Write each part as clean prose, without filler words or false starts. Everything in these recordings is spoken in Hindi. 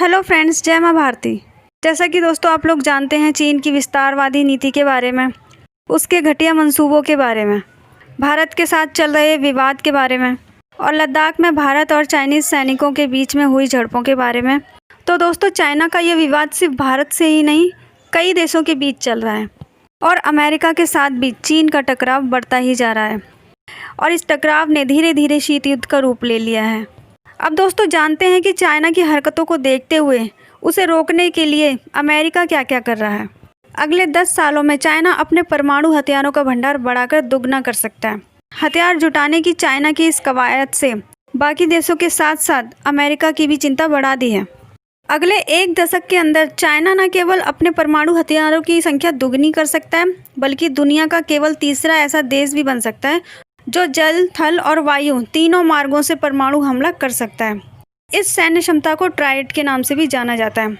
हेलो फ्रेंड्स, जय माँ भारती। जैसा कि दोस्तों आप लोग जानते हैं चीन की विस्तारवादी नीति के बारे में, उसके घटिया मंसूबों के बारे में, भारत के साथ चल रहे विवाद के बारे में और लद्दाख में भारत और चाइनीज़ सैनिकों के बीच में हुई झड़पों के बारे में। तो दोस्तों चाइना का ये विवाद सिर्फ भारत से ही नहीं, कई देशों के बीच चल रहा है और अमेरिका के साथ भी चीन का टकराव बढ़ता ही जा रहा है और इस टकराव ने धीरे धीरे शीत युद्ध का रूप ले लिया है। अब दोस्तों जानते हैं कि चाइना की हरकतों को देखते हुए उसे रोकने के लिए अमेरिका क्या क्या कर रहा है। अगले 10 सालों में चाइना अपने परमाणु हथियारों का भंडार बढ़ाकर दुगना कर सकता है। हथियार जुटाने की चाइना की इस कवायद से बाकी देशों के साथ साथ अमेरिका की भी चिंता बढ़ा दी है। अगले 1 दशक के अंदर चाइना न केवल अपने परमाणु हथियारों की संख्या दुगनी कर सकता है, बल्कि दुनिया का केवल तीसरा ऐसा देश भी बन सकता है जो जल, थल और वायु तीनों मार्गों से परमाणु हमला कर सकता है। इस सैन्य क्षमता को ट्राइड के नाम से भी जाना जाता है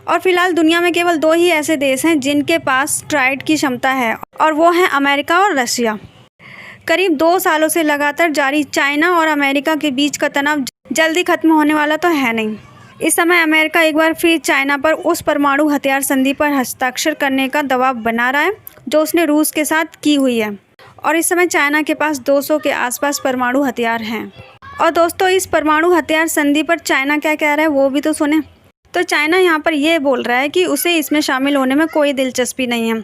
और फिलहाल दुनिया में केवल 2 ही ऐसे देश हैं जिनके पास ट्राइड की क्षमता है और वो हैं अमेरिका और रशिया। करीब 2 सालों से लगातार जारी चाइना और अमेरिका के बीच का तनाव जल्दी खत्म होने वाला तो है नहीं। इस समय अमेरिका एक बार फिर चाइना पर उस परमाणु हथियार संधि पर हस्ताक्षर करने का दबाव बना रहा है जो उसने रूस के साथ की हुई है और इस समय चाइना के पास 200 के आसपास परमाणु हथियार हैं। और दोस्तों इस परमाणु हथियार संधि पर चाइना क्या कह रहा है वो भी तो सुने। तो चाइना यहाँ पर ये बोल रहा है कि उसे इसमें शामिल होने में कोई दिलचस्पी नहीं है,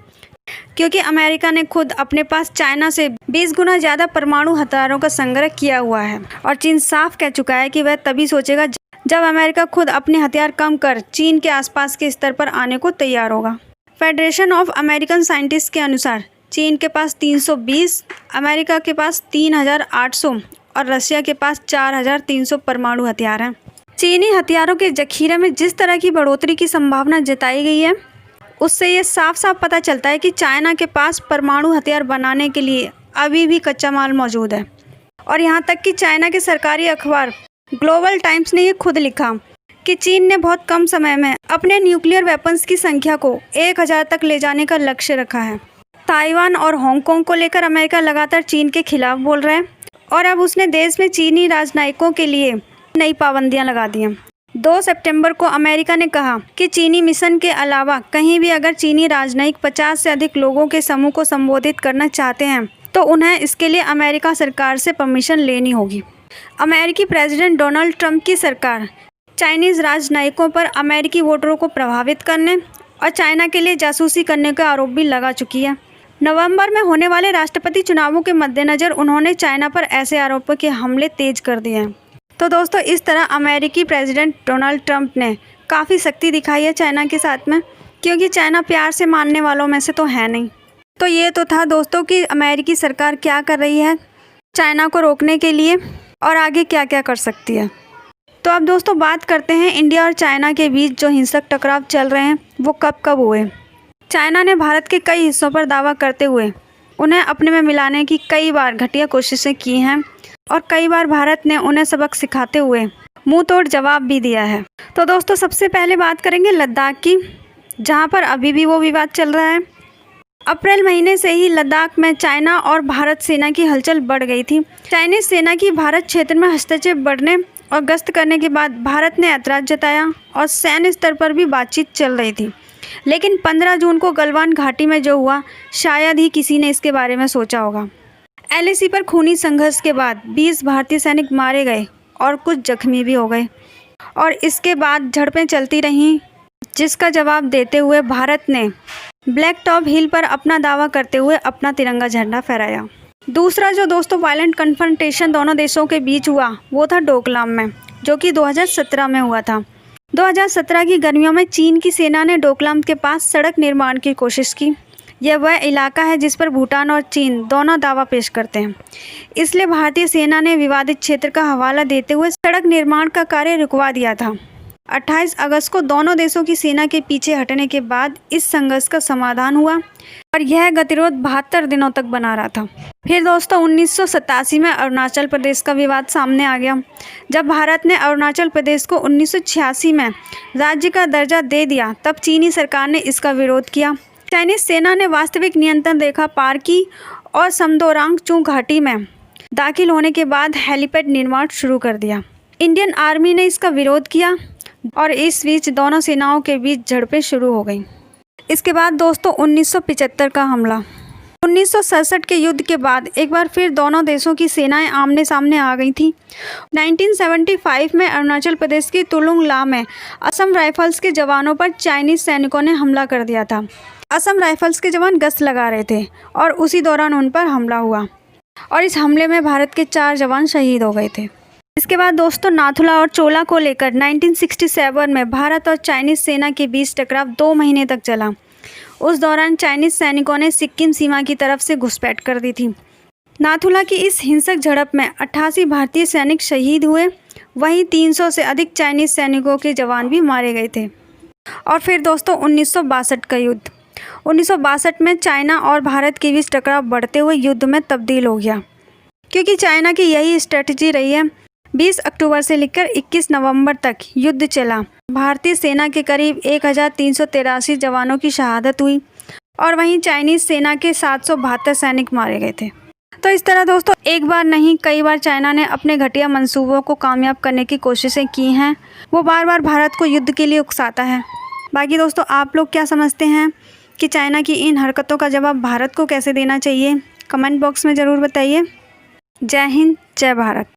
क्योंकि अमेरिका ने खुद अपने पास चाइना से 20 गुना ज़्यादा परमाणु हथियारों का संग्रह किया हुआ है और चीन साफ कह चुका है कि वह तभी सोचेगा जब अमेरिका खुद अपने हथियार कम कर चीन के आसपास के स्तर पर आने को तैयार होगा। फेडरेशन ऑफ अमेरिकन साइंटिस्ट के अनुसार चीन के पास 320, अमेरिका के पास 3800 और रशिया के पास 4300 परमाणु हथियार हैं। चीनी हथियारों के जखीरे में जिस तरह की बढ़ोतरी की संभावना जताई गई है, उससे ये साफ साफ पता चलता है कि चाइना के पास परमाणु हथियार बनाने के लिए अभी भी कच्चा माल मौजूद है। और यहाँ तक कि चाइना के सरकारी अखबार ग्लोबल टाइम्स ने ये खुद लिखा कि चीन ने बहुत कम समय में अपने न्यूक्लियर वेपन्स की संख्या को 1000 तक ले जाने का लक्ष्य रखा है। ताइवान और हांगकांग को लेकर अमेरिका लगातार चीन के खिलाफ बोल रहा है और अब उसने देश में चीनी राजनयिकों के लिए नई पाबंदियां लगा दी हैं। 2 सितंबर को अमेरिका ने कहा कि चीनी मिशन के अलावा कहीं भी अगर चीनी राजनयिक 50 से अधिक लोगों के समूह को संबोधित करना चाहते हैं तो उन्हें इसके लिए अमेरिका सरकार से परमिशन लेनी होगी। अमेरिकी प्रेसिडेंट डोनाल्ड ट्रंप की सरकार चाइनीज़ राजनयिकों पर अमेरिकी वोटरों को प्रभावित करने और चाइना के लिए जासूसी करने का आरोप भी लगा चुकी है। नवंबर में होने वाले राष्ट्रपति चुनावों के मद्देनज़र उन्होंने चाइना पर ऐसे आरोपों के हमले तेज कर दिए हैं। तो दोस्तों इस तरह अमेरिकी प्रेसिडेंट डोनाल्ड ट्रंप ने काफ़ी सख्ती दिखाई है चाइना के साथ में, क्योंकि चाइना प्यार से मानने वालों में से तो है नहीं। तो ये तो था दोस्तों कि अमेरिकी सरकार क्या कर रही है चाइना को रोकने के लिए और आगे क्या क्या कर सकती है। तो अब दोस्तों बात करते हैं इंडिया और चाइना के बीच जो हिंसक टकराव चल रहे हैं वो कब कब हुए। चाइना ने भारत के कई हिस्सों पर दावा करते हुए उन्हें अपने में मिलाने की कई बार घटिया कोशिशें की हैं और कई बार भारत ने उन्हें सबक सिखाते हुए मुंह तोड़ जवाब भी दिया है। तो दोस्तों सबसे पहले बात करेंगे लद्दाख की, जहां पर अभी भी वो विवाद चल रहा है। अप्रैल महीने से ही लद्दाख में चाइना और भारत सेना की हलचल बढ़ गई थी। चाइनीज सेना की भारत क्षेत्र में हस्तक्षेप बढ़ने और गश्त करने के बाद भारत ने ऐतराज़ जताया और सैन्य स्तर पर भी बातचीत चल रही थी। लेकिन 15 जून को गलवान घाटी में जो हुआ, शायद ही किसी ने इसके बारे में सोचा होगा। LAC पर खूनी संघर्ष के बाद 20 भारतीय सैनिक मारे गए और कुछ जख्मी भी हो गए और इसके बाद झड़पें चलती रहीं, जिसका जवाब देते हुए भारत ने ब्लैक टॉप हिल पर अपना दावा करते हुए अपना तिरंगा झंडा फहराया। दूसरा जो दोस्तों वायलेंट कन्फ्रंटेशन दोनों देशों के बीच हुआ वो था डोकलाम में, जो कि 2017 में हुआ था। 2017 की गर्मियों में चीन की सेना ने डोकलाम के पास सड़क निर्माण की कोशिश की। यह वह इलाका है जिस पर भूटान और चीन दोनों दावा पेश करते हैं, इसलिए भारतीय सेना ने विवादित क्षेत्र का हवाला देते हुए सड़क निर्माण का कार्य रुकवा दिया था। 28 अगस्त को दोनों देशों की सेना के पीछे हटने के बाद इस संघर्ष का समाधान हुआ और यह गतिरोध 72 दिनों तक बना रहा था। फिर दोस्तों 1987 में अरुणाचल प्रदेश का विवाद सामने आ गया। जब भारत ने अरुणाचल प्रदेश को 1986 में राज्य का दर्जा दे दिया, तब चीनी सरकार ने इसका विरोध किया। चाइनीज सेना ने वास्तविक नियंत्रण रेखा पार की और समदोरांगचू घाटी में दाखिल होने के बाद हेलीपैड निर्माण शुरू कर दिया। इंडियन आर्मी ने इसका विरोध किया और इस बीच दोनों सेनाओं के बीच झड़पें शुरू हो गईं। इसके बाद दोस्तों 1975 का हमला। 1967 के युद्ध के बाद एक बार फिर दोनों देशों की सेनाएं आमने सामने आ गई थीं। 1975 में अरुणाचल प्रदेश की तुलुंग ला में असम राइफल्स के जवानों पर चाइनीज सैनिकों ने हमला कर दिया था। असम राइफल्स के जवान गश्त लगा रहे थे और उसी दौरान उन पर हमला हुआ और इस हमले में भारत के 4 जवान शहीद हो गए थे। इसके बाद दोस्तों नाथुला और चोला को लेकर 1967 में भारत और चाइनीज सेना के बीच टकराव 2 महीने तक चला। उस दौरान चाइनीज सैनिकों ने सिक्किम सीमा की तरफ से घुसपैठ कर दी थी। नाथुला की इस हिंसक झड़प में 88 भारतीय सैनिक शहीद हुए, वहीं 300 से अधिक चाइनीज सैनिकों के जवान भी मारे गए थे। और फिर दोस्तों 1962 का युद्ध। 1962 में चाइना और भारत के बीच टकराव बढ़ते हुए युद्ध में तब्दील हो गया, क्योंकि चाइना की यही स्ट्रेटजी रही है। 20 अक्टूबर से लेकर 21 नवंबर तक युद्ध चला। भारतीय सेना के करीब 1383 जवानों की शहादत हुई और वहीं चाइनीज सेना के 772 सैनिक मारे गए थे। तो इस तरह दोस्तों एक बार नहीं कई बार चाइना ने अपने घटिया मंसूबों को कामयाब करने की कोशिशें की हैं। वो बार बार भारत को युद्ध के लिए उकसाता है। बाकी दोस्तों आप लोग क्या समझते हैं कि चाइना की इन हरकतों का जवाब भारत को कैसे देना चाहिए? कमेंट बॉक्स में ज़रूर बताइए। जय हिंद, जय भारत।